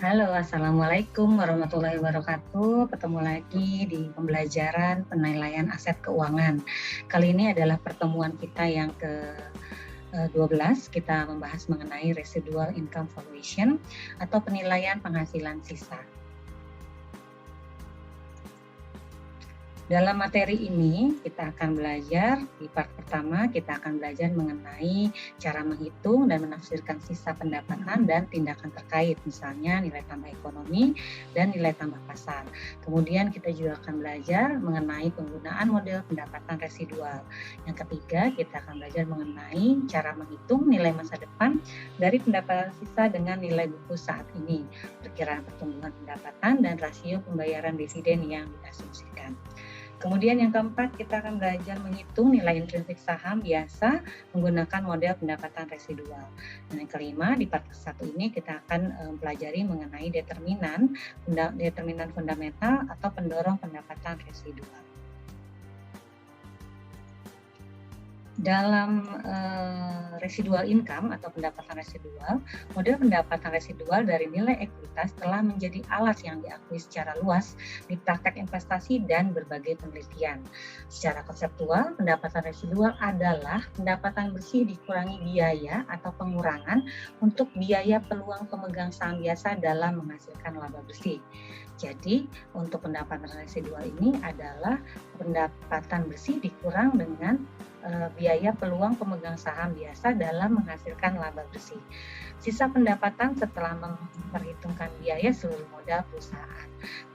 Halo, Assalamualaikum warahmatullahi wabarakatuh. Ketemu lagi di pembelajaran penilaian aset keuangan. Kali ini adalah pertemuan kita yang ke-12. Kita membahas mengenai residual income valuation atau penilaian penghasilan sisa. Dalam materi ini kita akan belajar, di part pertama kita akan belajar mengenai cara menghitung dan menafsirkan sisa pendapatan dan tindakan terkait, misalnya nilai tambah ekonomi dan nilai tambah pasar. Kemudian kita juga akan belajar mengenai penggunaan model pendapatan residual. Yang ketiga, kita akan belajar mengenai cara menghitung nilai masa depan dari pendapatan sisa dengan nilai buku saat ini, perkiraan pertumbuhan pendapatan dan rasio pembayaran dividen yang diasumsikan. Kemudian yang keempat, kita akan belajar menghitung nilai intrinsik saham biasa menggunakan model pendapatan residual. Dan yang kelima, di part satu ini kita akan pelajari mengenai determinan fundamental atau pendorong pendapatan residual. Dalam residual income atau pendapatan residual, model pendapatan residual dari nilai ekuitas telah menjadi alat yang diakui secara luas di praktek investasi dan berbagai penelitian. Secara konseptual, pendapatan residual adalah pendapatan bersih dikurangi biaya atau pengurangan untuk biaya peluang pemegang saham biasa dalam menghasilkan laba bersih. Jadi, untuk pendapatan residual ini adalah pendapatan bersih dikurang dengan biaya peluang pemegang saham biasa dalam menghasilkan laba bersih. Sisa pendapatan setelah memperhitungkan biaya seluruh modal perusahaan.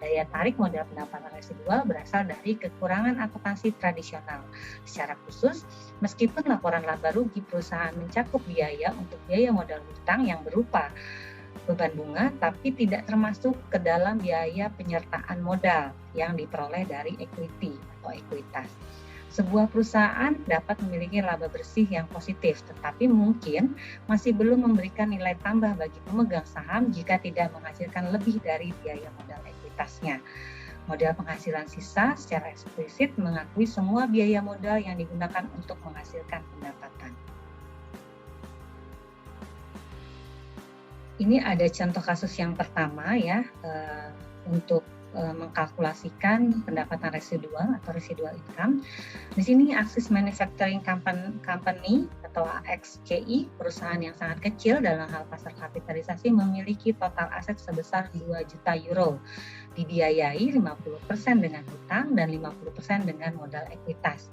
Daya tarik modal pendapatan residual berasal dari kekurangan akuntansi tradisional. Secara khusus, meskipun laporan laba rugi perusahaan mencakup biaya untuk biaya modal hutang yang berupa beban bunga, tapi tidak termasuk ke dalam biaya penyertaan modal yang diperoleh dari equity atau ekuitas. Sebuah perusahaan dapat memiliki laba bersih yang positif, tetapi mungkin masih belum memberikan nilai tambah bagi pemegang saham jika tidak menghasilkan lebih dari biaya modal ekuitasnya. Model penghasilan sisa secara eksplisit mengakui semua biaya modal yang digunakan untuk menghasilkan pendapatan. Ini ada contoh kasus yang pertama ya, untuk mengkalkulasikan pendapatan residual atau residual income. Di sini Axis Manufacturing Company atau AXCI, perusahaan yang sangat kecil dalam hal pasar kapitalisasi, memiliki total aset sebesar 2 juta euro. Dibiayai 50% dengan hutang dan 50% dengan modal ekuitas.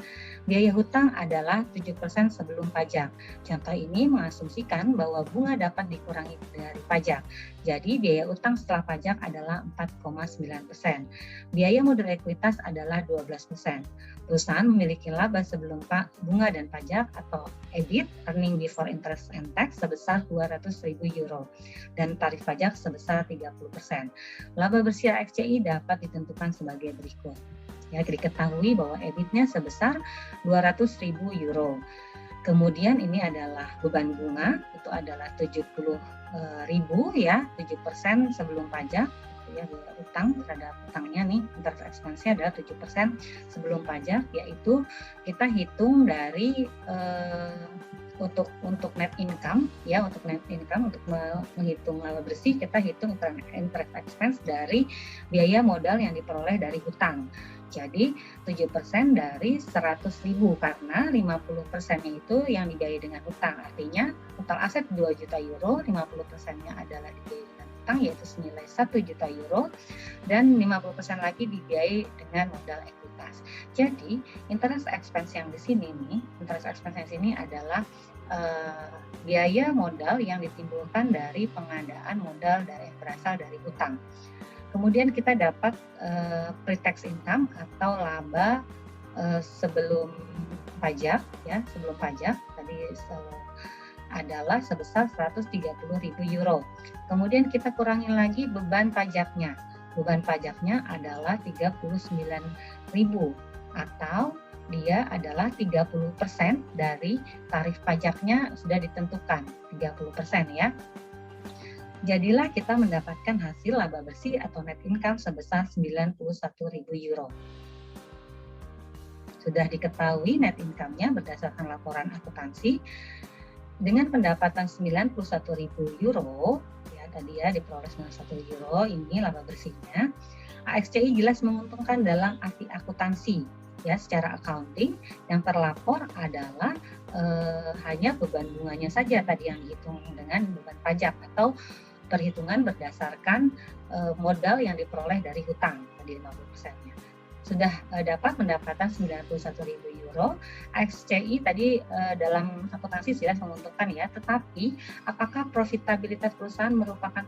Biaya hutang adalah 7% sebelum pajak. Contoh ini mengasumsikan bahwa bunga dapat dikurangi dari pajak. Jadi biaya utang setelah pajak adalah 4,9%. Biaya modal ekuitas adalah 12%. Perusahaan memiliki laba sebelum bunga dan pajak atau EBIT, earning before interest and tax, sebesar 200.000 euro dan tarif pajak sebesar 30%. Laba bersih AXCI dapat ditentukan sebagai berikut. Ya, diketahui bahwa EBIT-nya sebesar 200.000 euro. Kemudian ini adalah beban bunga, itu adalah 70.000 ya, 7% sebelum pajak. Ya, biaya utang terhadap utangnya nih, interest expense-nya adalah 7% sebelum pajak, yaitu kita hitung dari untuk net income ya, untuk menghitung laba bersih kita hitung interest expense dari biaya modal yang diperoleh dari hutang. Jadi 7% dari 100.000 karena 50%-nya itu yang dibiayai dengan hutang. Artinya total aset 2 juta euro, 50%-nya adalah dibiayai dengan hutang yaitu senilai 1 juta euro dan 50% lagi dibiayai dengan modal ekuitas. Jadi interest expense yang di sini adalah biaya modal yang ditimbulkan dari pengadaan modal yang berasal dari hutang. Kemudian kita dapat pre-tax income atau laba sebelum pajak ya, tadi adalah sebesar 130.000 euro. Kemudian kita kurangi lagi beban pajaknya. Beban pajaknya adalah 39.000 atau dia adalah 30% dari tarif pajaknya sudah ditentukan, 30% ya. Jadilah kita mendapatkan hasil laba bersih atau net income sebesar 91.000 euro. Sudah diketahui net income-nya berdasarkan laporan akuntansi dengan pendapatan 91.000 euro ya, tadi ya, diperoleh 91 euro, ini laba bersihnya. AXCI jelas menguntungkan dalam arti akuntansi, ya, secara accounting. Yang terlapor adalah hanya beban bunganya saja tadi yang dihitung dengan beban pajak atau perhitungan berdasarkan modal yang diperoleh dari hutang tadi 50%-nya. Sudah dapat pendapatan 91.000 euro. AXCI tadi dalam akuntansi jelas menguntungkan ya, tetapi apakah profitabilitas perusahaan merupakan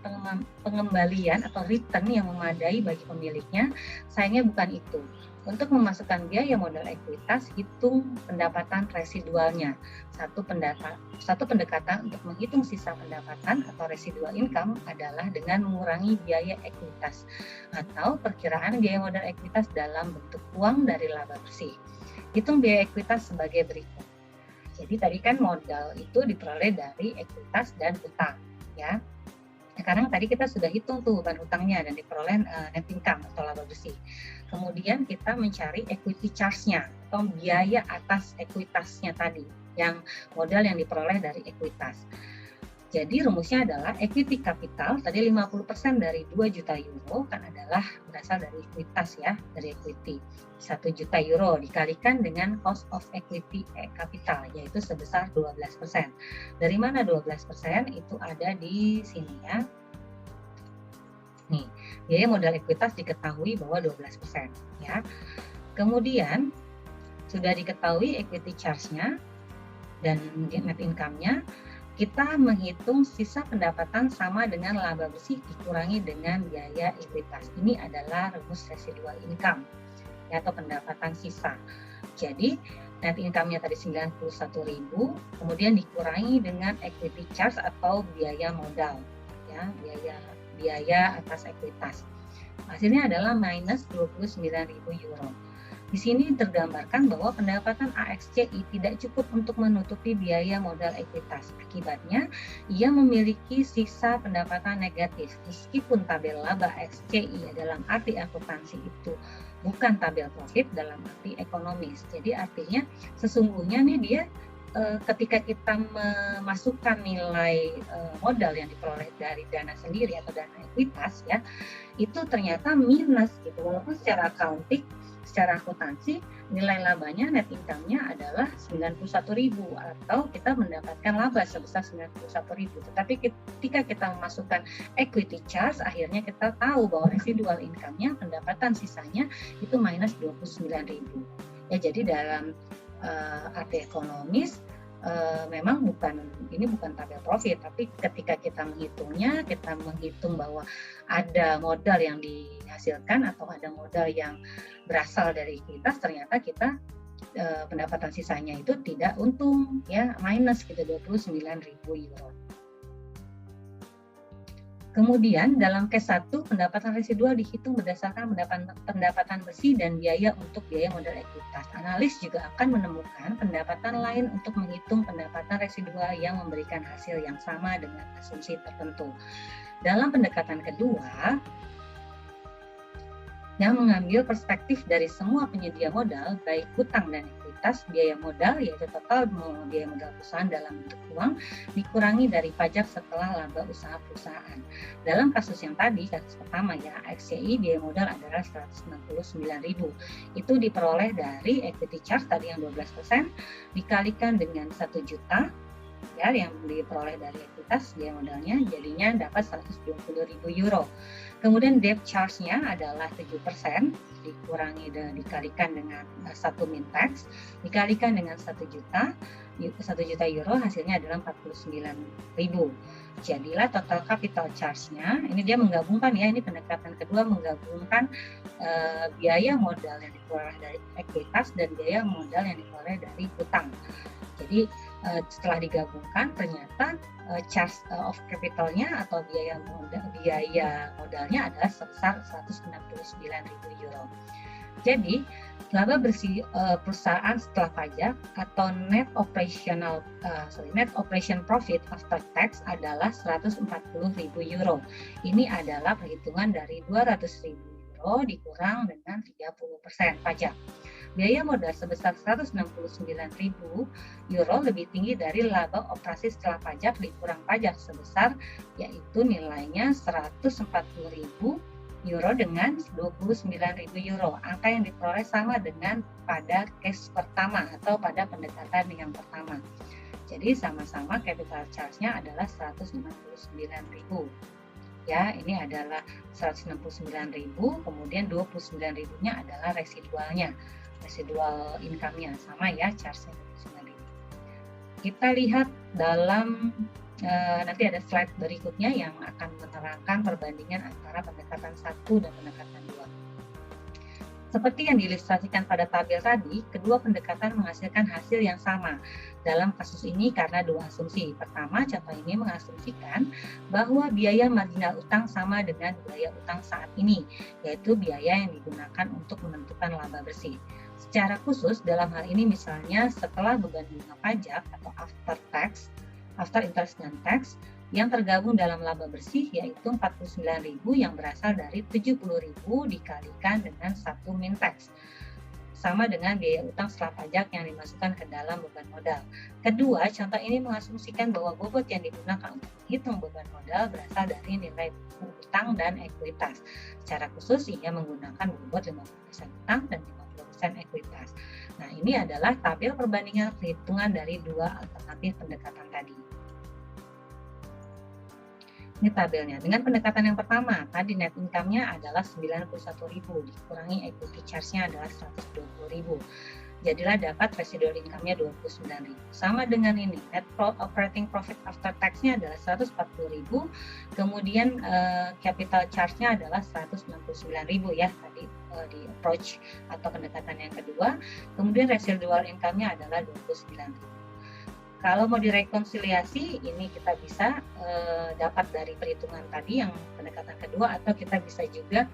pengembalian atau return yang memadai bagi pemiliknya? Sayangnya bukan itu. Untuk memasukkan biaya modal ekuitas, hitung pendapatan residualnya. Satu pendekatan untuk menghitung sisa pendapatan atau residual income adalah dengan mengurangi biaya ekuitas atau perkiraan biaya modal ekuitas dalam bentuk uang dari laba bersih. Hitung biaya ekuitas sebagai berikut. Jadi tadi kan modal itu diperoleh dari ekuitas dan utang, ya. Sekarang tadi kita sudah hitung tuh beban hutangnya dan diperoleh net income atau laba bersih. Kemudian kita mencari equity charge-nya atau biaya atas ekuitasnya tadi, yang modal yang diperoleh dari ekuitas. Jadi rumusnya adalah equity capital, tadi 50% dari 2 juta euro kan adalah berasal dari ekuitas ya, dari equity. 1 juta euro dikalikan dengan cost of equity capital, yaitu sebesar 12%. Dari mana 12%? Itu ada di sini ya. Nih, biaya modal ekuitas diketahui bahwa 12% ya. Kemudian sudah diketahui equity charge-nya dan net income-nya, kita menghitung sisa pendapatan sama dengan laba bersih dikurangi dengan biaya ekuitas. Ini adalah rumus residual income ya, atau pendapatan sisa. Jadi net income-nya tadi 91.000, kemudian dikurangi dengan equity charge atau biaya modal ya, biaya atas ekuitas. Hasilnya adalah minus 29.000 euro. Di sini tergambarkan bahwa pendapatan AXCI tidak cukup untuk menutupi biaya modal ekuitas. Akibatnya, ia memiliki sisa pendapatan negatif. Meskipun tabel laba AXCI dalam arti akuntansi itu bukan tabel profit dalam arti ekonomis. Jadi artinya sesungguhnya nih dia ketika kita memasukkan nilai modal yang diperoleh dari dana sendiri atau dana ekuitas ya, itu ternyata minus gitu. Walaupun secara accounting, secara akuntansi nilai labanya, net income-nya adalah 91.000 atau kita mendapatkan laba sebesar 91.000. Tetapi ketika kita memasukkan equity charge, akhirnya kita tahu bahwa residual income-nya, pendapatan sisanya itu minus 29.000. Ya, jadi dalam arti ekonomis memang ini bukan tabel profit, tapi ketika kita menghitungnya, kita menghitung bahwa ada modal yang dihasilkan atau ada modal yang berasal dari ekuitas, ternyata kita pendapatan sisanya itu tidak untung ya, minus gitu 29.000 euro. Kemudian dalam case 1, pendapatan residual dihitung berdasarkan pendapatan bersih dan biaya untuk biaya modal ekuitas. Analis juga akan menemukan pendapatan lain untuk menghitung pendapatan residual yang memberikan hasil yang sama dengan asumsi tertentu. Dalam pendekatan kedua, yang mengambil perspektif dari semua penyedia modal, baik hutang dan ekuitas, biaya modal, yaitu total biaya modal perusahaan dalam bentuk uang, dikurangi dari pajak setelah laba usaha perusahaan. Dalam kasus yang tadi, kasus pertama ya, AXCI biaya modal adalah 169.000. Itu diperoleh dari equity charge tadi yang 12%, dikalikan dengan 1 juta, ya, yang diperoleh dari ekuitas biaya modalnya, jadinya dapat 120.000 euro. Kemudian debt charge-nya adalah 7%, dikurangi dan dikalikan dengan 1 min tax, dikalikan dengan 1 juta euro, hasilnya adalah 49.000. Jadilah total capital charge-nya, ini dia menggabungkan ya, ini pendekatan kedua menggabungkan biaya modal yang diperoleh dari ekuitas dan biaya modal yang diperoleh dari hutang. Jadi setelah digabungkan ternyata charge of capital-nya atau biaya modalnya adalah sebesar 169.000 euro. Jadi laba bersih perusahaan setelah pajak atau net operation profit after tax adalah 140.000 euro. Ini adalah perhitungan dari 200.000 euro dikurang dengan 30% pajak. biaya modal sebesar 169.000 euro lebih tinggi dari laba operasi setelah pajak dikurang pajak sebesar, yaitu nilainya 140.000 euro dengan 29.000 euro. Angka yang diperoleh sama dengan pada case pertama atau pada pendekatan yang pertama. Jadi sama-sama capital charge-nya adalah 169.000. Ya, ini adalah 169.000, kemudian 29.000-nya adalah residualnya. Residual income-nya sama ya, charge-nya 29.000. Kita lihat dalam nanti ada slide berikutnya yang akan menerangkan perbandingan antara pendekatan 1 dan pendekatan 2. Seperti yang diilustrasikan pada tabel tadi, kedua pendekatan menghasilkan hasil yang sama. Dalam kasus ini karena dua asumsi. Pertama, contoh ini mengasumsikan bahwa biaya marginal utang sama dengan biaya utang saat ini, yaitu biaya yang digunakan untuk menentukan laba bersih. Secara khusus, dalam hal ini misalnya setelah beban bunga pajak atau after interest dan tax, yang tergabung dalam laba bersih yaitu 49.000 yang berasal dari 70.000 dikalikan dengan 1 min tax, sama dengan biaya utang setelah pajak yang dimasukkan ke dalam beban modal. Kedua, contoh ini mengasumsikan bahwa bobot yang digunakan untuk menghitung beban modal berasal dari nilai utang dan ekuitas. Secara khusus ia menggunakan bobot 50% utang dan 50% ekuitas. Nah, ini adalah tabel perbandingan perhitungan dari dua alternatif pendekatan tadi. Ini tabelnya. Dengan pendekatan yang pertama, tadi net income-nya adalah 91.000, dikurangi equity charge-nya adalah 120.000. Jadilah dapat residual income-nya 29.000. Sama dengan ini, net operating profit after tax-nya adalah 140.000, kemudian capital charge-nya adalah 169.000 ya, tadi di approach atau pendekatan yang kedua. Kemudian residual income-nya adalah 29.000. Kalau mau direkonsiliasi, ini kita bisa dapat dari perhitungan tadi yang pendekatan kedua, atau kita bisa juga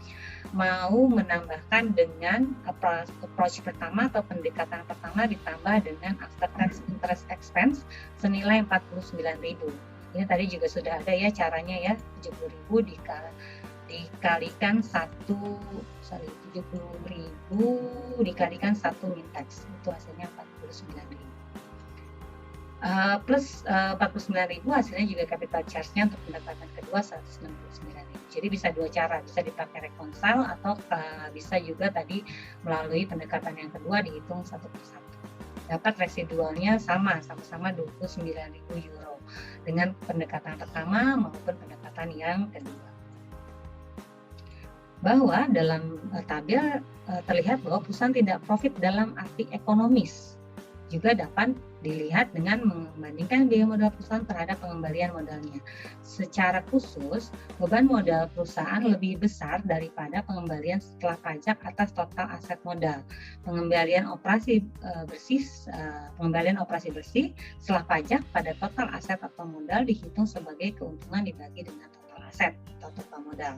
mau menambahkan dengan approach pertama atau pendekatan pertama ditambah dengan after tax interest expense senilai 49.000. Ini tadi juga sudah ada ya caranya ya, 70.000 dikalikan 70.000 dikalikan 1 min tax, itu hasilnya 49.000. Plus 49.000 hasilnya juga capital charge-nya untuk pendekatan kedua 169.000. Jadi bisa dua cara, bisa dipakai reconcile atau bisa juga tadi melalui pendekatan yang kedua dihitung satu persatu. Dapat residualnya sama-sama 29.000 euro dengan pendekatan pertama maupun pendekatan yang kedua. Bahwa dalam tabel terlihat bahwa perusahaan tidak profit dalam arti ekonomis juga dapat dilihat dengan membandingkan biaya modal perusahaan terhadap pengembalian modalnya. Secara khusus, beban modal perusahaan lebih besar daripada pengembalian setelah pajak atas total aset modal. Pengembalian operasi bersih setelah pajak pada total aset atau modal dihitung sebagai keuntungan dibagi dengan total aset atau total modal.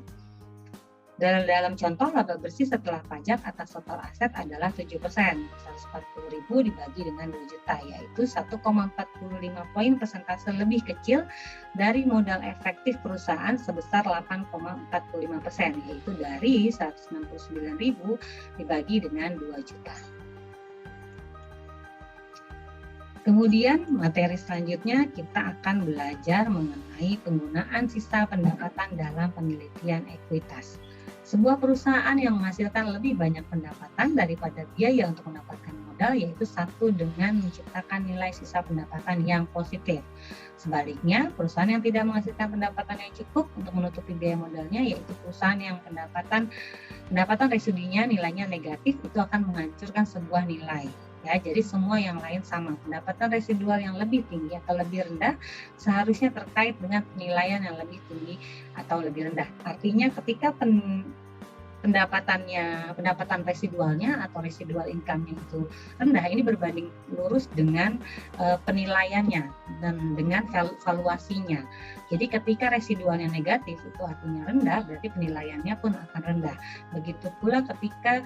Dalam contoh, laba bersih setelah pajak atas total aset adalah 7%, 140.000 dibagi dengan 2 juta, yaitu 1,45 poin persentase lebih kecil dari modal efektif perusahaan sebesar 8,45%, yaitu dari 169.000 dibagi dengan 2 juta. Kemudian materi selanjutnya kita akan belajar mengenai penggunaan sisa pendapatan dalam penelitian ekuitas. Sebuah perusahaan yang menghasilkan lebih banyak pendapatan daripada biaya untuk mendapatkan modal, yaitu satu dengan menciptakan nilai sisa pendapatan yang positif. Sebaliknya, perusahaan yang tidak menghasilkan pendapatan yang cukup untuk menutupi biaya modalnya, yaitu perusahaan yang pendapatan residunya nilainya negatif, itu akan menghancurkan sebuah nilai. Ya, jadi semua yang lain sama. Pendapatan residual yang lebih tinggi atau lebih rendah seharusnya terkait dengan penilaian yang lebih tinggi atau lebih rendah. Artinya ketika pendapatan residualnya atau residual income-nya itu rendah, ini berbanding lurus dengan penilaiannya dan dengan valuasinya. Jadi ketika residualnya negatif itu artinya rendah, berarti penilaiannya pun akan rendah. Begitu pula ketika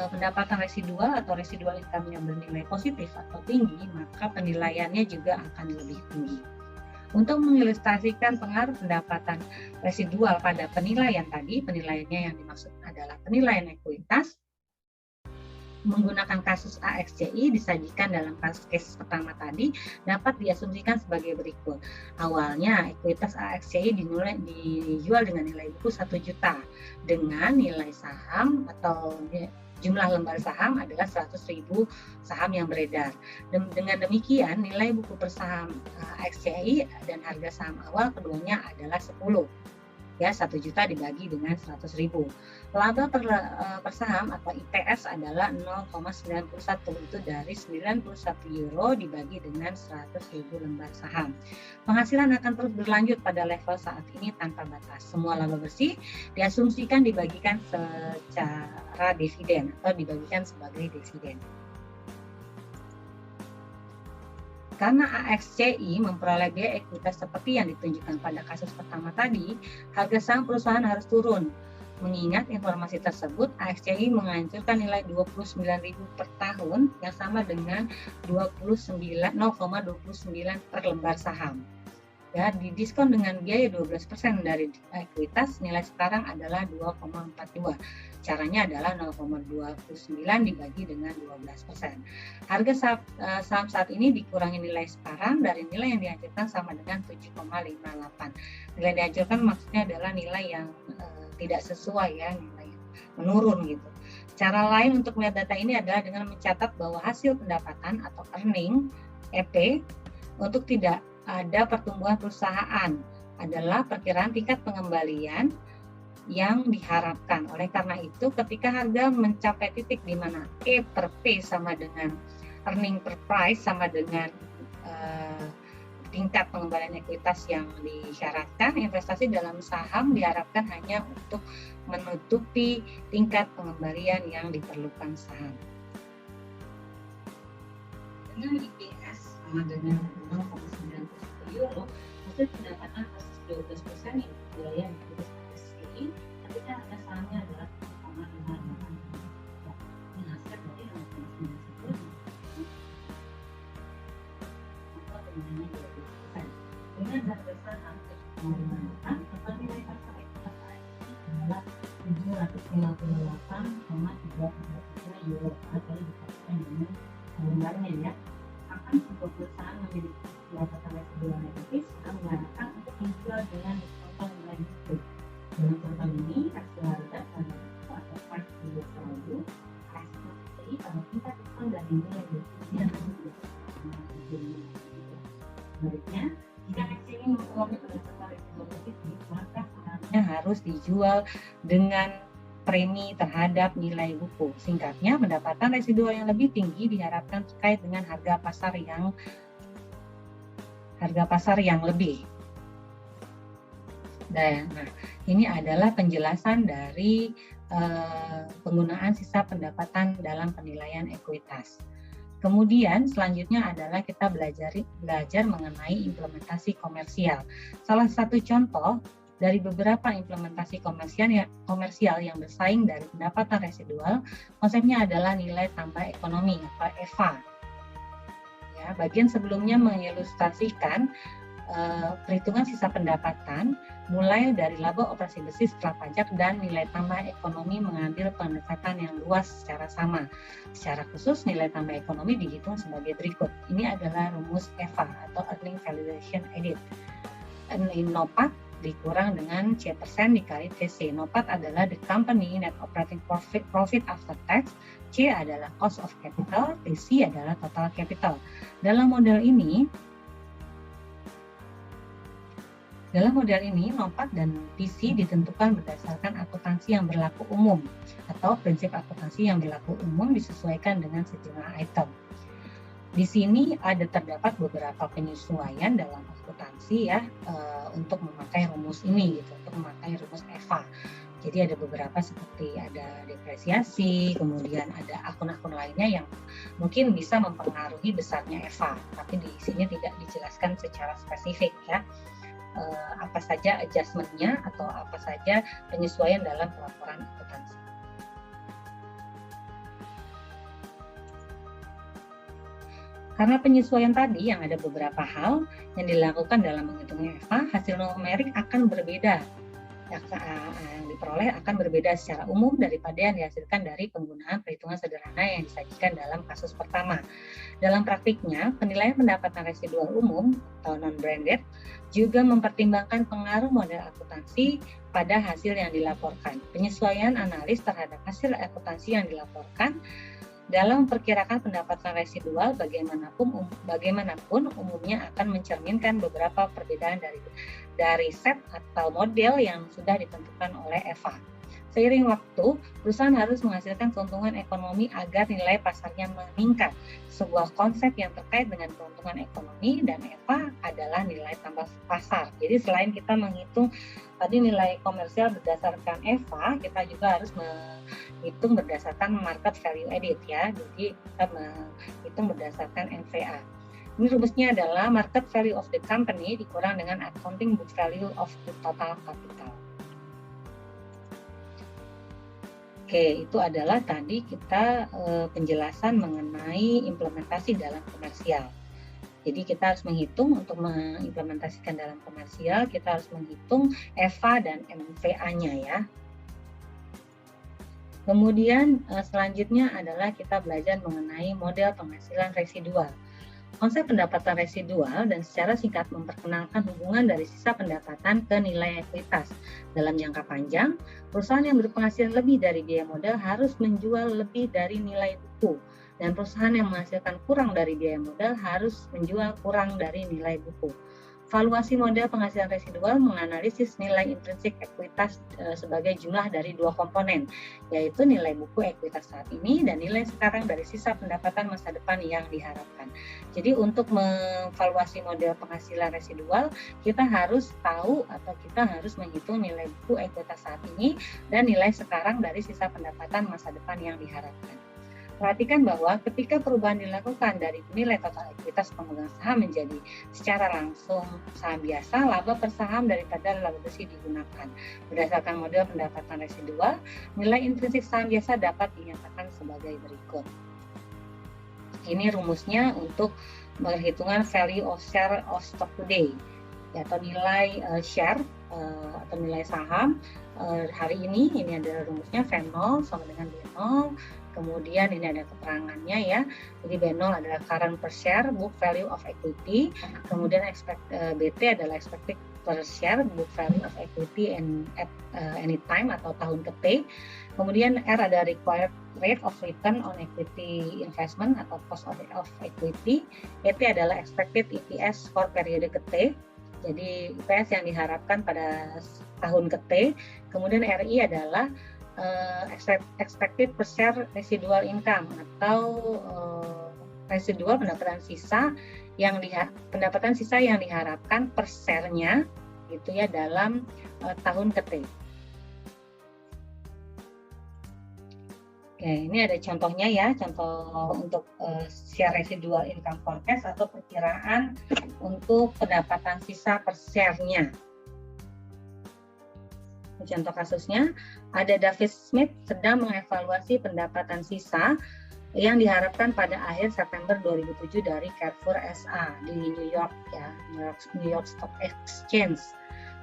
pendapatan residual atau residual income-nya bernilai positif atau tinggi, maka penilaiannya juga akan lebih tinggi. Untuk mengilustrasikan pengaruh pendapatan residual pada penilaian tadi, penilaiannya yang dimaksud adalah penilaian ekuitas. menggunakan kasus AXCI disajikan dalam case pertama tadi dapat diasumsikan sebagai berikut. Awalnya ekuitas AXCI dijual dengan nilai buku 1 juta dengan nilai saham atau jumlah lembar saham adalah 100.000 saham yang beredar. Dengan demikian nilai buku per saham AXCI dan harga saham awal keduanya adalah 10. Ya, 1 juta dibagi dengan 100.000. Laba per saham atau IPS adalah 0,91, itu dari 91 euro dibagi dengan 100.000 lembar saham. Penghasilan akan terus berlanjut pada level saat ini tanpa batas. Semua laba bersih diasumsikan dibagikan secara dividen atau dibagikan sebagai dividen. Karena AXCI memperoleh biaya ekuitas seperti yang ditunjukkan pada kasus pertama tadi, harga saham perusahaan harus turun. Mengingat informasi tersebut, AXCI menganjurkan nilai 29.000 per tahun yang sama dengan 0,29 per lembar saham. Ya, didiskon dengan biaya 12% dari ekuitas, nilai sekarang adalah 2,42. Caranya adalah 0,29 dibagi dengan 12%. Harga saham saat ini dikurangi nilai sekarang dari nilai yang dianjurkan sama dengan 7,58. Nilai dianjurkan maksudnya adalah nilai yang tidak sesuai, ya, nilai yang menurun gitu. Cara lain untuk melihat data ini adalah dengan mencatat bahwa hasil pendapatan atau earning EP untuk tidak ada pertumbuhan perusahaan adalah perkiraan tingkat pengembalian yang diharapkan. Oleh karena itu, ketika harga mencapai titik di mana E per P sama dengan earning per price sama dengan tingkat pengembalian ekuitas yang disyaratkan, investasi dalam saham diharapkan hanya untuk menutupi tingkat pengembalian yang diperlukan saham. Dengan IPS sama dengan 0,91 euro, hasil pendapatan atas 12% yang wilayah AXCI, ketika harga sahamnya adalah 0,58. Ini hasil dari 0,91 atau dengan 12%. Dengan harga saham 0,58 atau nilai pasar ekuitas AXCI adalah 758,33 euro atau dikatakan dengan lembarnya, ya. Akan sebuah perusahaan memiliki pendapatan residual negatif akan mengarahkan untuk menjual dengan total nilai buku. Dalam contoh ini, rasio harga pada buku atau price to book value AXCI pada tingkat diskon dari nilai buku yang sebaliknya, jika AXCI memperoleh pendapatan residual negatif, maka sahamnya harus dijual dengan premi terhadap nilai buku. Singkatnya, pendapatan residual yang lebih tinggi diharapkan terkait dengan harga pasar yang lebih. Nah, ini adalah penjelasan dari penggunaan sisa pendapatan dalam penilaian ekuitas. Kemudian selanjutnya adalah kita belajar mengenai implementasi komersial. Salah satu contoh dari beberapa implementasi komersial yang bersaing dari pendapatan residual, konsepnya adalah nilai tambah ekonomi atau EVA. Ya, bagian sebelumnya mengilustrasikan perhitungan sisa pendapatan mulai dari laba operasi bersih setelah pajak dan nilai tambah ekonomi mengambil pendekatan yang luas secara sama. Secara khusus, nilai tambah ekonomi dihitung sebagai berikut. Ini adalah rumus EVA atau Earning Valuation Added. NOPAT dikurang dengan C% dikali TC. NOPAT adalah the company net operating profit after tax, C adalah cost of capital, TC adalah total capital. Dalam model ini, NOPAT dan TC ditentukan berdasarkan akuntansi yang berlaku umum atau prinsip akuntansi yang berlaku umum disesuaikan dengan sejumlah item. Di sini terdapat beberapa penyesuaian dalam akuntansi, ya, untuk memakai rumus ini gitu, untuk memakai rumus EVA. Jadi ada beberapa seperti ada depresiasi, kemudian ada akun-akun lainnya yang mungkin bisa mempengaruhi besarnya EVA, tapi di sini tidak dijelaskan secara spesifik, ya. Apa saja adjustment-nya atau apa saja penyesuaian dalam pelaporan akuntansi. Karena penyesuaian tadi yang ada beberapa hal yang dilakukan dalam menghitung EVA, hasil numerik akan berbeda yang diperoleh akan berbeda secara umum daripada yang dihasilkan dari penggunaan perhitungan sederhana yang disajikan dalam kasus pertama. Dalam praktiknya, penilaian pendapatan residual umum atau non-branded juga mempertimbangkan pengaruh model akuntansi pada hasil yang dilaporkan. Penyesuaian analis terhadap hasil akuntansi yang dilaporkan dalam memperkirakan pendapatan residual bagaimanapun umumnya akan mencerminkan beberapa perbedaan dari set atau model yang sudah ditentukan oleh EVA. Seiring waktu, perusahaan harus menghasilkan keuntungan ekonomi agar nilai pasarnya meningkat. Sebuah konsep yang terkait dengan keuntungan ekonomi dan EVA adalah nilai tambah pasar. Jadi selain kita menghitung tadi nilai komersial berdasarkan EVA, kita juga harus menghitung berdasarkan market value added ya. Jadi kita menghitung berdasarkan NVA. Ini rumusnya adalah market value of the company dikurang dengan accounting book value of the total capital. Oke, itu adalah tadi kita penjelasan mengenai implementasi dalam komersial. Jadi kita harus menghitung untuk mengimplementasikan dalam komersial, kita harus menghitung EVA dan MVA-nya ya. Kemudian selanjutnya adalah kita belajar mengenai model penghasilan residual. Konsep pendapatan residual dan secara singkat memperkenalkan hubungan dari sisa pendapatan ke nilai ekuitas. Dalam jangka panjang, perusahaan yang berpenghasilan lebih dari biaya modal harus menjual lebih dari nilai buku. Dan perusahaan yang menghasilkan kurang dari biaya modal harus menjual kurang dari nilai buku. Valuasi model penghasilan residual menganalisis nilai intrinsik ekuitas sebagai jumlah dari dua komponen, yaitu nilai buku ekuitas saat ini dan nilai sekarang dari sisa pendapatan masa depan yang diharapkan. Jadi untuk mengevaluasi model penghasilan residual, kita harus tahu atau kita harus menghitung nilai buku ekuitas saat ini dan nilai sekarang dari sisa pendapatan masa depan yang diharapkan. Perhatikan bahwa ketika perubahan dilakukan dari nilai total ekuitas pemegang saham menjadi secara langsung saham biasa, laba per saham daripada laba bersih digunakan. Berdasarkan model pendapatan residual, nilai intrinsik saham biasa dapat dinyatakan sebagai berikut. Ini rumusnya untuk perhitungan value of share of stock today, atau nilai share atau nilai saham hari ini adalah rumusnya V0 sama dengan B0. Kemudian ini ada keterangannya ya. Jadi B0 adalah current per share, book value of equity. Kemudian BT adalah expected per share, book value of equity at any time atau tahun ke T. Kemudian R ada required rate of return on equity investment atau cost of equity. ET adalah expected EPS for periode ke T. Jadi EPS yang diharapkan pada tahun ke T. Kemudian RI adalah expected per share residual income atau residual pendapatan sisa yang diharapkan per share-nya gitu ya dalam tahun ke T. Oke, ini ada contohnya ya, contoh untuk share residual income forecast atau perkiraan untuk pendapatan sisa per share-nya. Contoh kasusnya, ada David Smith sedang mengevaluasi pendapatan sisa yang diharapkan pada akhir September 2007 dari Carrefour SA di New York ya, New York Stock Exchange.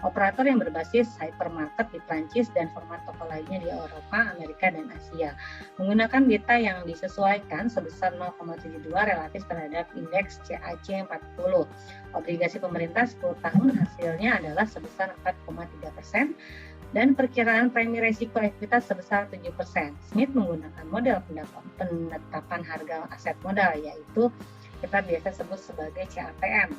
Operator yang berbasis hypermarket di Prancis dan format toko lainnya di Eropa, Amerika, dan Asia. Menggunakan beta yang disesuaikan sebesar 0,72 relatif terhadap indeks CAC 40. Obligasi pemerintah 10 tahun hasilnya adalah sebesar 4,3%. Dan perkiraan premi resiko ekuitas sebesar 7%. Smith menggunakan model penetapan harga aset modal, yaitu kita biasa sebut sebagai CAPM.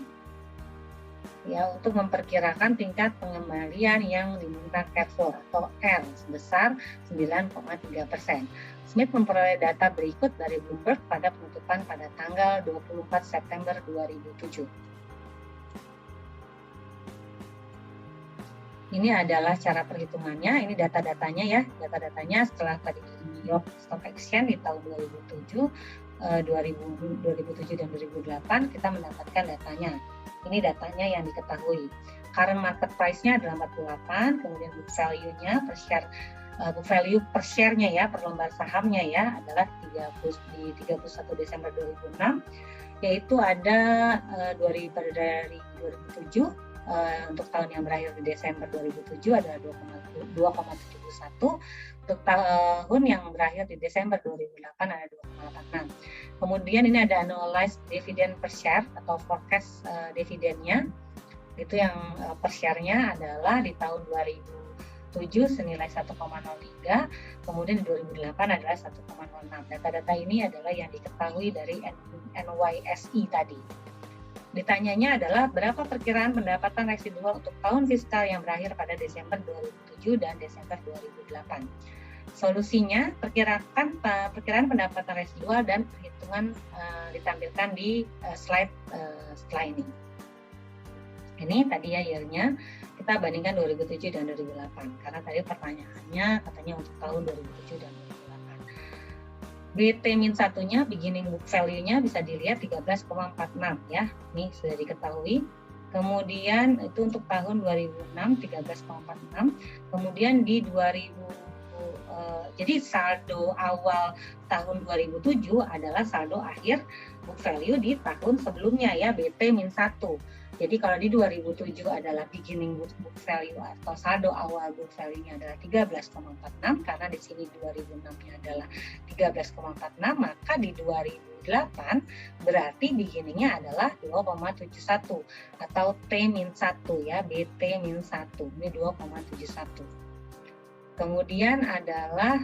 Ya, untuk memperkirakan tingkat pengembalian yang diminta Carrefour atau R sebesar 9,3%. Smith memperoleh data berikut dari Bloomberg pada penutupan pada tanggal 24 September 2007. Ini adalah cara perhitungannya, ini data-datanya ya, data-datanya setelah tadi di New York Stock Exchange di tahun 2007 dan 2008 kita mendapatkan datanya. Ini datanya yang diketahui. Current market price-nya adalah 48, kemudian book value-nya per share, book value per share-nya ya, per lembar sahamnya ya adalah 31 Desember 2006, yaitu ada dari 2007 untuk tahun yang berakhir di Desember 2007 adalah 2,71, untuk tahun yang berakhir di Desember 2008 ada 2,86. Kemudian ini ada annualized dividend per share atau forecast dividennya, itu yang per share-nya adalah di tahun 2007 senilai 1,03, kemudian di 2008 adalah 1,06. Data-data ini adalah yang diketahui dari NYSE tadi. Ditanyanya adalah berapa perkiraan pendapatan residual untuk tahun fiskal yang berakhir pada Desember 2007 dan Desember 2008. Solusinya, perkiraan pendapatan residual dan perhitungan ditampilkan di slide setelah ini. Ini tadi ya year-nya, kita bandingkan 2007 dan 2008, karena tadi pertanyaannya katanya untuk tahun 2007 dan 2008. BT-1-nya, beginning book value-nya bisa dilihat 13,46 ya, ini sudah diketahui. Kemudian itu untuk tahun 2006 13,46, kemudian di 2000 jadi saldo awal tahun 2007 adalah saldo akhir book value di tahun sebelumnya ya, BT-1. Jadi kalau di 2007 adalah beginning book value atau saldo awal book value-nya adalah 13,46, karena di sini 2006-nya adalah 13,46, maka di 2008 berarti beginning-nya adalah 2,71 atau T-1 ya, BT-1, ini 2,71. Kemudian adalah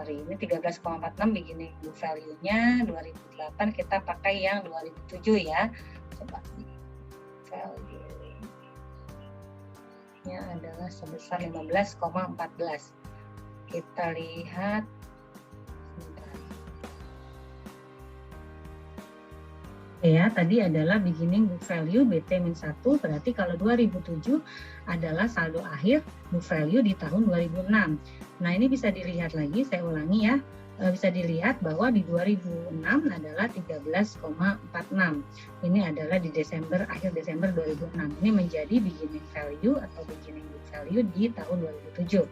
ini 13,46 beginning book value-nya, 2008 kita pakai yang 2007 ya. Coba value-nya adalah sebesar 15,14. Kita lihat ya, tadi adalah beginning book value BT-1, berarti kalau 2007 adalah saldo akhir book value di tahun 2006. Nah, ini bisa dilihat lagi, saya ulangi ya, bisa dilihat bahwa di 2006 adalah 13,46. Ini adalah di akhir Desember 2006. Ini menjadi beginning value atau beginning book value di tahun 2007,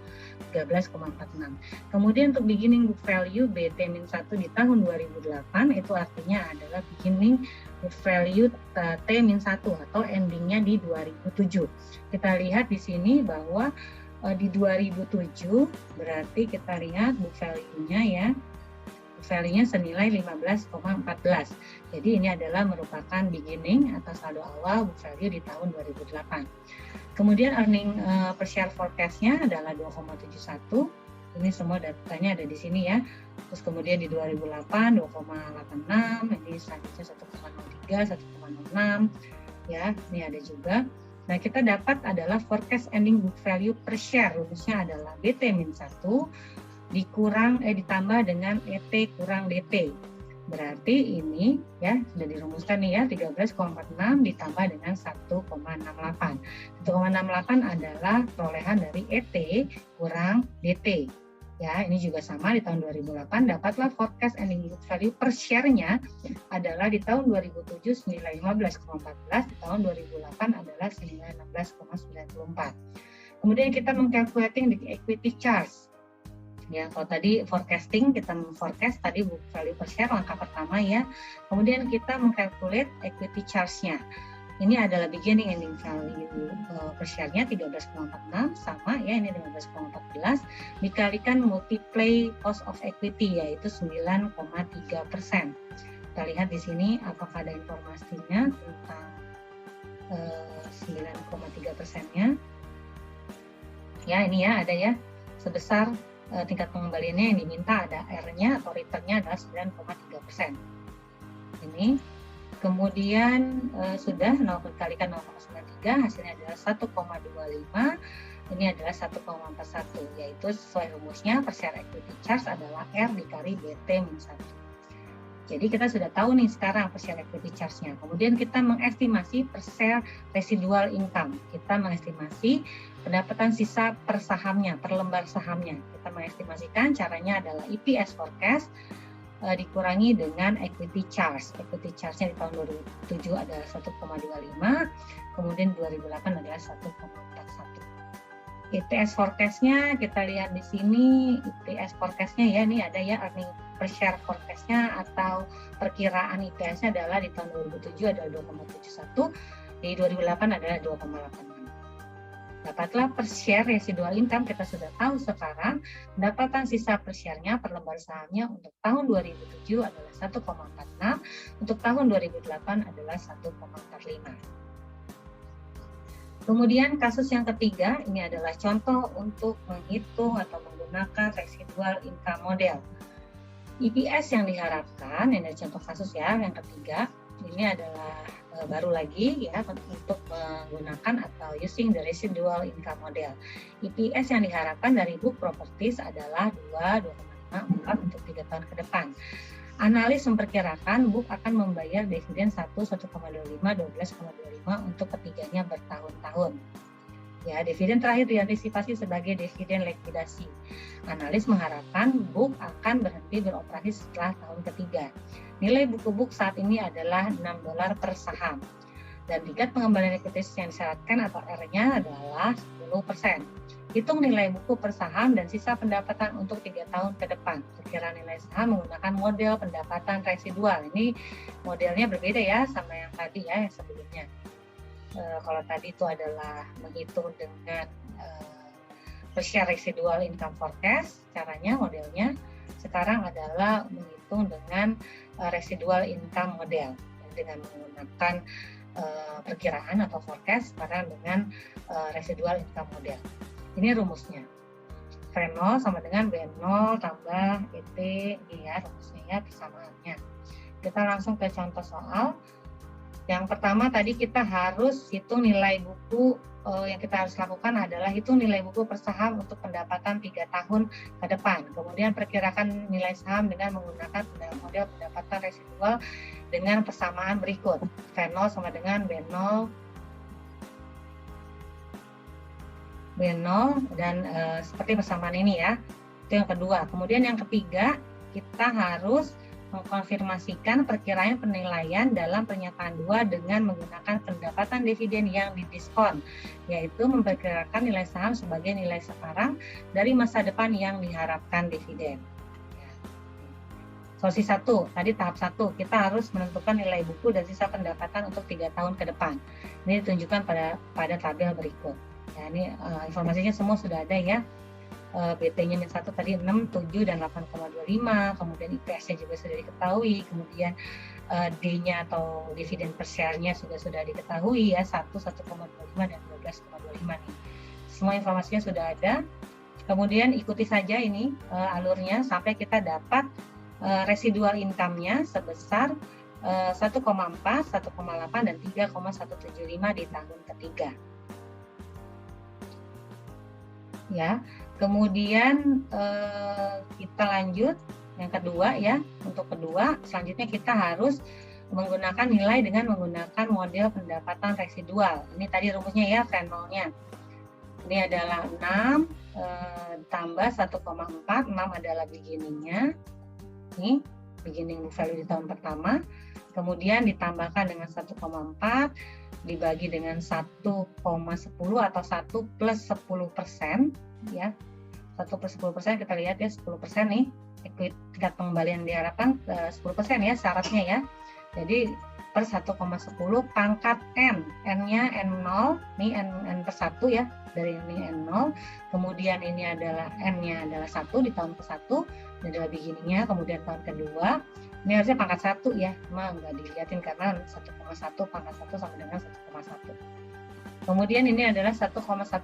13,46. Kemudian untuk beginning book value BT-1 di tahun 2008 itu artinya adalah beginning book value T-1 atau endingnya di 2007. Kita lihat di sini bahwa di 2007 berarti kita lihat book value-nya ya, book value-nya senilai 15,14. Jadi ini adalah merupakan beginning atau saldo awal book value di tahun 2008. Kemudian earning per share forecast-nya adalah 2,71. Ini semua datanya ada di sini ya. Terus kemudian di 2008 2,86, ini selanjutnya 1,03, 1,06 ya, ini ada juga. Nah, kita dapat adalah forecast ending book value per share, rumusnya adalah BT-1 ditambah dengan ET kurang DT. Berarti ini ya sudah dirumuskan nih ya, 13,46 ditambah dengan 1,68. 1,68 adalah perolehan dari ET kurang DT. Ya, ini juga sama di tahun 2008 dapatlah forecast ending book value per share-nya adalah di tahun 2007 senilai 15,14, di tahun 2008 adalah senilai 16,94. Kemudian kita mengkalkulating di equity charge. Ya, kalau tadi forecasting kita forecast tadi book value per share langkah pertama ya. Kemudian kita mengkalkulate equity charge-nya. Ini adalah beginning ending value per share-nya 13,46 sama ya, ini 15,14 dikalikan multiply cost of equity yaitu 9,3%. Kita lihat di sini apakah ada informasinya tentang 9,3%-nya. Ya, ini ya ada ya, sebesar tingkat pengembaliannya yang diminta ada R-nya atau return-nya adalah 9,3%. Ini kemudian sudah 0 dikalikan 0,93 hasilnya adalah 1,25, ini adalah 1,41, yaitu sesuai rumusnya per share equity charge adalah R dikali BT-1. Jadi kita sudah tahu nih sekarang per share equity charge-nya. Kemudian kita mengestimasi per share residual income. Kita mengestimasi pendapatan sisa per sahamnya, per lembar sahamnya. Kita mengestimasikan caranya adalah EPS forecast dikurangi dengan equity charge. Equity charge-nya di tahun 2007 adalah 1,25, kemudian 2008 adalah 1,41. EPS forecast-nya kita lihat di sini, EPS forecast-nya ya, ini ada ya earning per share forecast-nya atau perkiraan EPS-nya adalah di tahun 2007 adalah 2,71, di 2008 adalah 2,86. Dapatlah per share residual income, kita sudah tahu sekarang pendapatan sisa per share-nya per lembar sahamnya untuk tahun 2007 adalah 1,46, untuk tahun 2008 adalah 1,45. Kemudian kasus yang ketiga, ini adalah contoh untuk menghitung atau menggunakan residual income model. EPS yang diharapkan, ini contoh kasus ya, yang ketiga, ini adalah baru lagi ya untuk menggunakan atau using the residual income model. EPS yang diharapkan dari book properties adalah 2, 2,5, 4 untuk 3 tahun ke depan. Analis memperkirakan book akan membayar dividen 1, 1,25, 12,25 untuk ketiganya bertahun-tahun. Ya, dividen terakhir diantisipasi sebagai dividen likuidasi. Analis mengharapkan book akan berhenti beroperasi setelah tahun ketiga. Nilai buku book saat ini adalah $6 per saham. Dan tingkat pengembalian ekuitas yang disyaratkan atau R-nya adalah 10%. Hitung nilai buku per saham dan sisa pendapatan untuk 3 tahun ke depan. Perkiraan nilai saham menggunakan model pendapatan residual. Ini modelnya berbeda ya sama yang tadi ya, yang sebelumnya. Kalau tadi itu adalah menghitung dengan per share residual income forecast, caranya modelnya. Sekarang adalah menghitung dengan residual income model dengan menggunakan perkiraan atau forecast sekarang dengan residual income model. Ini rumusnya. V0 sama dengan B0 tambah ET, ya rumusnya ya, persamaannya. Kita langsung ke contoh soal. Yang pertama tadi kita harus hitung nilai buku, yang kita harus lakukan adalah hitung nilai buku per saham untuk pendapatan 3 tahun ke depan. Kemudian perkirakan nilai saham dengan menggunakan model pendapatan residual dengan persamaan berikut. V0 sama dengan B0 dan seperti persamaan ini ya. Itu yang kedua. Kemudian yang ketiga, kita harus mengkonfirmasikan perkiraan penilaian dalam pernyataan 2 dengan menggunakan pendapatan dividen yang didiskon, yaitu memperkirakan nilai saham sebagai nilai sekarang dari masa depan yang diharapkan dividen. Solusi 1, tadi tahap 1, kita harus menentukan nilai buku dan sisa pendapatan untuk 3 tahun ke depan. Ini ditunjukkan pada tabel berikut. Ya, ini informasinya semua sudah ada ya. BT-nya -1 tadi 6, 7, dan 8,25, kemudian IPS-nya juga sudah diketahui, kemudian D-nya atau dividen per share-nya sudah diketahui ya, 1, 1,25, dan 12,25 nih. Semua informasinya sudah ada. Kemudian ikuti saja ini alurnya sampai kita dapat residual income-nya sebesar 1,4, 1,8, dan 3,175 di tahun ketiga. Ya, kemudian kita lanjut yang kedua ya. Untuk kedua, selanjutnya kita harus menggunakan nilai dengan menggunakan model pendapatan residual. Ini tadi rumusnya ya, V0-nya. Ini adalah 6 tambah 1,4, 6 adalah beginning-nya. Ini beginning value di tahun pertama. Kemudian ditambahkan dengan 1,4 dibagi dengan 1,10 atau 1 plus 10% ya. 1 plus 10% kita lihat ya, 10% nih tingkat pengembalian diharapkan 10% ya syaratnya ya. Jadi per 1,10 pangkat N, N-nya N0, nih N per 1 ya, dari ini N0, kemudian ini adalah N-nya adalah 1 di tahun ke-1, ini adalah beginning-nya, kemudian tahun kedua, ini harusnya pangkat 1 ya, cuma nggak dilihatin karena 1,1 pangkat 1 sama dengan 1,1. Kemudian ini adalah 1,1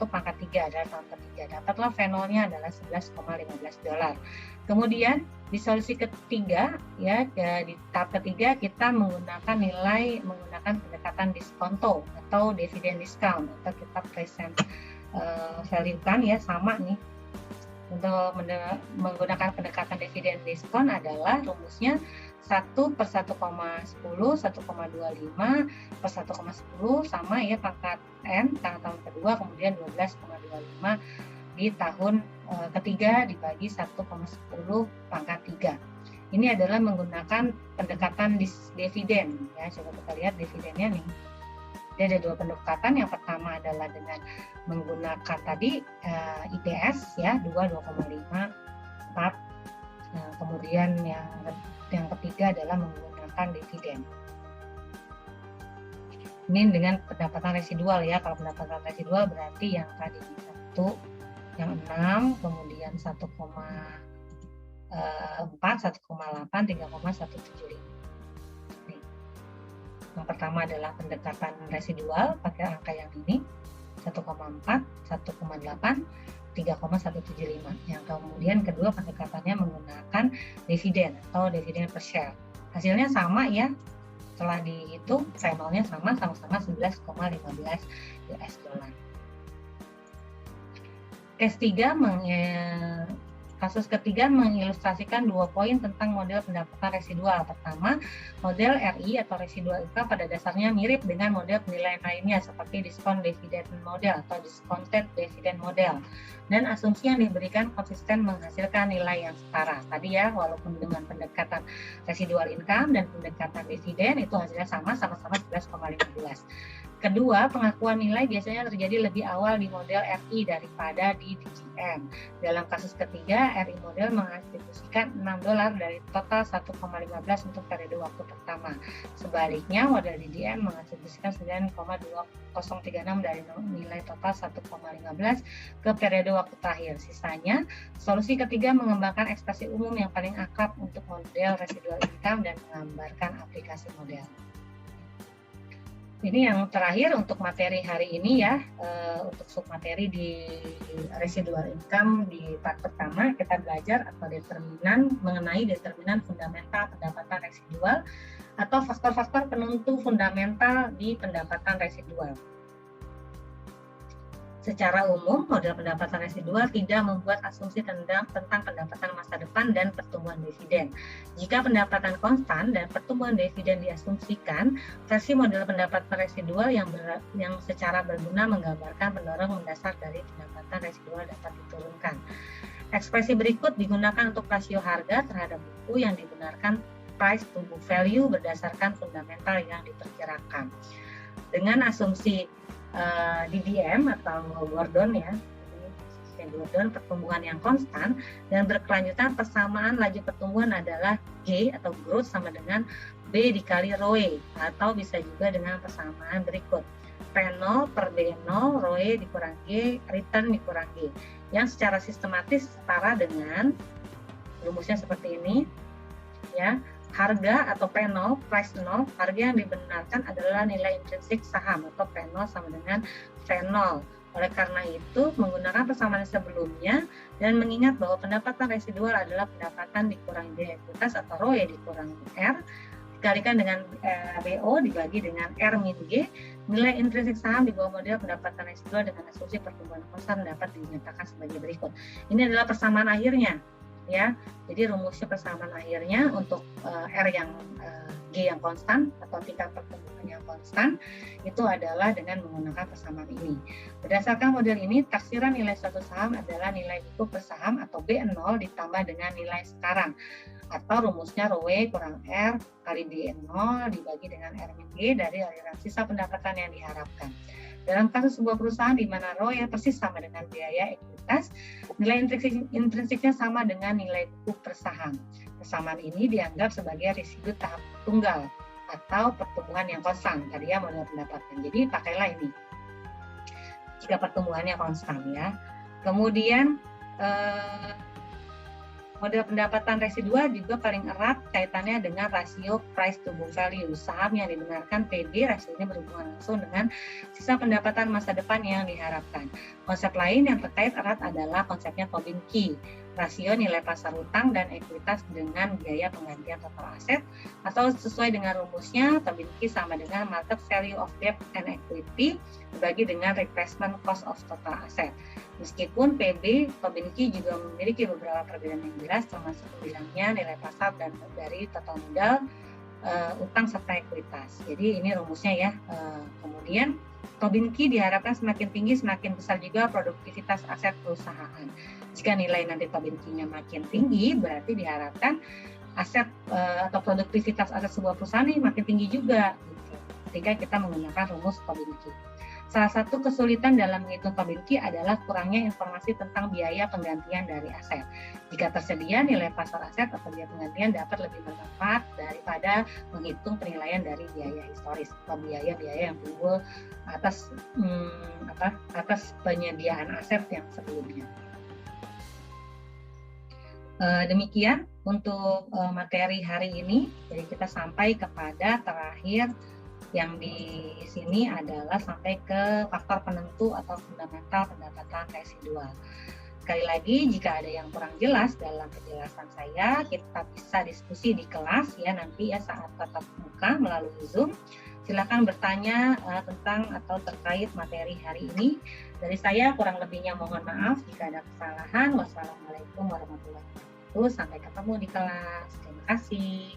pangkat 3 adalah tahun ketiga. Dapatlah V0-nya adalah $11,15. Kemudian di solusi ketiga ya, di tahap ketiga kita menggunakan pendekatan diskonto atau dividen discount atau kita present value kan ya, sama nih. Untuk menggunakan pendekatan dividen diskon adalah rumusnya 1 per 1,10, 1,25 per 1,10 sama ya pangkat N tahun kedua, kemudian 12,25 di tahun ketiga dibagi 1,10 pangkat 3. Ini adalah menggunakan pendekatan dividen ya. Coba kita lihat dividennya nih. Dia ada 2 pendekatan. Yang pertama adalah dengan menggunakan tadi IPS ya, 2, 2,5, 4. Nah, kemudian yang ketiga adalah menggunakan dividen. Ini dengan pendapatan residual ya. Kalau pendapatan residual berarti yang tadi 1, yang 6, kemudian 1,4, 1,8, 3,175. Yang pertama adalah pendekatan residual pakai angka yang ini 1,4, 1,8, 3,175. Yang kemudian kedua pendekatannya menggunakan dividen atau dividen per share. Hasilnya sama ya. Setelah dihitung finalnya sama-sama 11,15 US dollar. Kasus ketiga mengilustrasikan 2 poin tentang model pendapatan residual. Pertama, model RI atau residual income pada dasarnya mirip dengan model penilaian lainnya seperti diskon dividen model atau discounted dividend model. Dan asumsi yang diberikan konsisten menghasilkan nilai yang setara. Tadi ya, walaupun dengan pendekatan residual income dan pendekatan dividen itu hasilnya sama-sama 11,15. Kedua, pengakuan nilai biasanya terjadi lebih awal di model RI daripada di DCM. Dalam kasus ketiga, RI model mengatribusikan $6 dari total 1,15 untuk periode waktu pertama. Sebaliknya, model DCM mengatribusikan 9,2036 dari nilai total 1,15 ke periode waktu terakhir. Sisanya, solusi ketiga mengembangkan ekspresi umum yang paling akrab untuk model residual income dan menggambarkan aplikasi model. Ini yang terakhir untuk materi hari ini ya, untuk submateri di residual income di part pertama kita belajar atau mengenai determinan fundamental pendapatan residual atau faktor-faktor penentu fundamental di pendapatan residual. Secara umum, model pendapatan residual tidak membuat asumsi tentang pendapatan masa depan dan pertumbuhan dividen. Jika pendapatan konstan dan pertumbuhan dividen diasumsikan, versi model pendapatan residual yang secara berguna menggambarkan pendorong mendasar dari pendapatan residual dapat diturunkan. Ekspresi berikut digunakan untuk rasio harga terhadap buku yang dibenarkan price to book value berdasarkan fundamental yang diperkirakan. Dengan asumsi DDM atau Gordon ya, Gordon pertumbuhan yang konstan dan berkelanjutan, persamaan laju pertumbuhan adalah G atau growth sama dengan B dikali ROE atau bisa juga dengan persamaan berikut P0 per B0 ROE dikurang G return dikurang G yang secara sistematis setara dengan rumusnya seperti ini ya. Harga atau P0, price 0, harga yang dibenarkan adalah nilai intrinsik saham atau P0 sama dengan V0. Oleh karena itu, menggunakan persamaan sebelumnya dan mengingat bahwa pendapatan residual adalah pendapatan dikurangi biaya ekuitas atau ROE dikurang R, dikalikan dengan BO dibagi dengan R min G, nilai intrinsik saham di bawah model pendapatan residual dengan asumsi pertumbuhan konstan dapat dinyatakan sebagai berikut. Ini adalah persamaan akhirnya. Ya, jadi rumusnya persamaan akhirnya untuk R yang G yang konstan atau tingkat pertumbuhan yang konstan itu adalah dengan menggunakan persamaan ini. Berdasarkan model ini, taksiran nilai suatu saham adalah nilai buku per saham atau B0 ditambah dengan nilai sekarang atau rumusnya ROE kurang R kali B0 dibagi dengan R min G dari aliran sisa pendapatan yang diharapkan. Dalam kasus sebuah perusahaan di mana ROE persis sama dengan biaya ekuitas, nilai intrinsiknya sama dengan nilai buku per saham. Persamaan ini dianggap sebagai residu tahap tunggal atau pertumbuhan yang konstan. Tadi ya model pendapatan. Jadi pakailah ini jika pertumbuhannya konstan ya. Kemudian model pendapatan residual juga paling erat kaitannya dengan rasio price to book value. Saham yang dibenarkan PD, rasionya berhubungan langsung dengan sisa pendapatan masa depan yang diharapkan. Konsep lain yang terkait erat adalah konsepnya Tobin Key, rasio nilai pasar utang dan ekuitas dengan biaya penggantian total aset, atau sesuai dengan rumusnya, Tobin Key sama dengan market value of debt and equity dibagi dengan replacement cost of total asset. Meskipun PB, Tobin Key juga memiliki beberapa perbedaan yang jelas, termasuk bilangnya nilai pasar dan dari total modal, utang serta ekuitas. Jadi ini rumusnya ya. Kemudian Tobin Key diharapkan semakin tinggi, semakin besar juga produktivitas aset perusahaan. Jika nilai nanti Tobin Key-nya makin tinggi, berarti diharapkan aset atau produktivitas aset sebuah perusahaan ini makin tinggi juga. Gitu. Ketika kita menggunakan rumus Tobin Key. Salah satu kesulitan dalam menghitung probability adalah kurangnya informasi tentang biaya penggantian dari aset. Jika tersedia nilai pasar aset atau biaya penggantian dapat lebih bermanfaat daripada menghitung penilaian dari biaya historis atau biaya-biaya yang timbul atas penyediaan aset yang sebelumnya. Demikian untuk materi hari ini. Jadi kita sampai kepada terakhir yang di sini adalah sampai ke faktor penentu atau fundamental pendapatan residual. Sekali lagi, jika ada yang kurang jelas dalam penjelasan saya, kita bisa diskusi di kelas ya nanti ya saat tatap muka melalui Zoom. Silakan bertanya tentang atau terkait materi hari ini. Dari saya kurang lebihnya mohon maaf jika ada kesalahan. Wassalamualaikum warahmatullahi wabarakatuh. Sampai ketemu di kelas. Terima kasih.